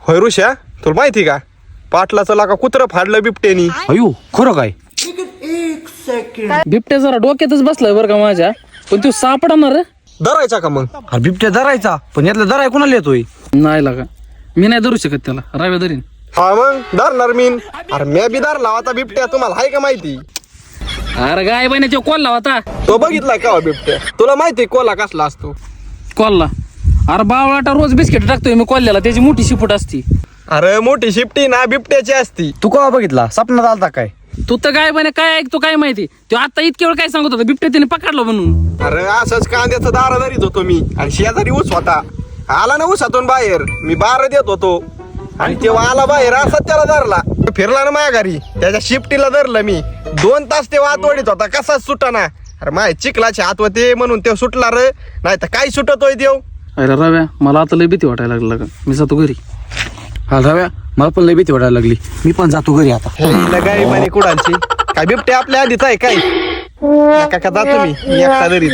होय ऋषा, तुला माहिती का पाटलाचं लाका कुत्रं फाडलं बिबट्यानी. अयो खरं काय? बिबट्या जरा डोक्यातच बसलाय बरं का माझ्या, पण तो सापडणार रे. धरायचा का मग? अरे बिबट्या धरायचा, पण यातला धराय कोणाला येतोय? नाही लागा, मी नाही धरू शकत त्याला, राव्या धरीन. हा मग धरणार मी. अरे मी बी धरला आता बिबट्या, तुम्हाला हाय का माहिती? अरे गाय बहिणीच्या कोल्हा होता. तो बघितलाय का बिबट्या? तुला माहिती कोला कसला असतो? कोल्हा? अरे बावळाटा रोज बिस्किट टाकतोय मी कोल्ह्याला, त्याची मोठी शिपूट असती. अरे मोठी शिपटी ना बिबट्याची असती. तू केव्हा बघितला? स्वप्नात आलता काय? तू तर गाय बहिणी काय ऐकतो काय माहिती, तो आता इतके वेळ काय सांगत होता बिबट्या त्याने पकडला म्हणून. अरे असंच कांद्याचं दार धरीत होतो मी, आणि शेजारी ऊस होता. आला ना ऊसातून बाहेर, मी बार देत होतो आणि तेव्हा आला बाहेर, असा त्याला धरला. फिरला ना माझ्या घरी, त्याच्या शिपटीला धरलं मी. 2 तास ते वाद ओढीत होता, कसाच सुटाना. अरे माय चिखलाचे हात होते म्हणून ते सुटला रे, नाही तर काय सुटतोय देव. अरे रव्या, मला आता लय भीती वाटायला लागलं का, मी जातो घरी. हा रव्या, मला पण लय भीती वाटायला लागली, मी पण जातो घरी आता. गाई म्हणे कुडांची काय बिबट्या आपल्या आधीच आहे काय? का जातो मी एकटा घरी.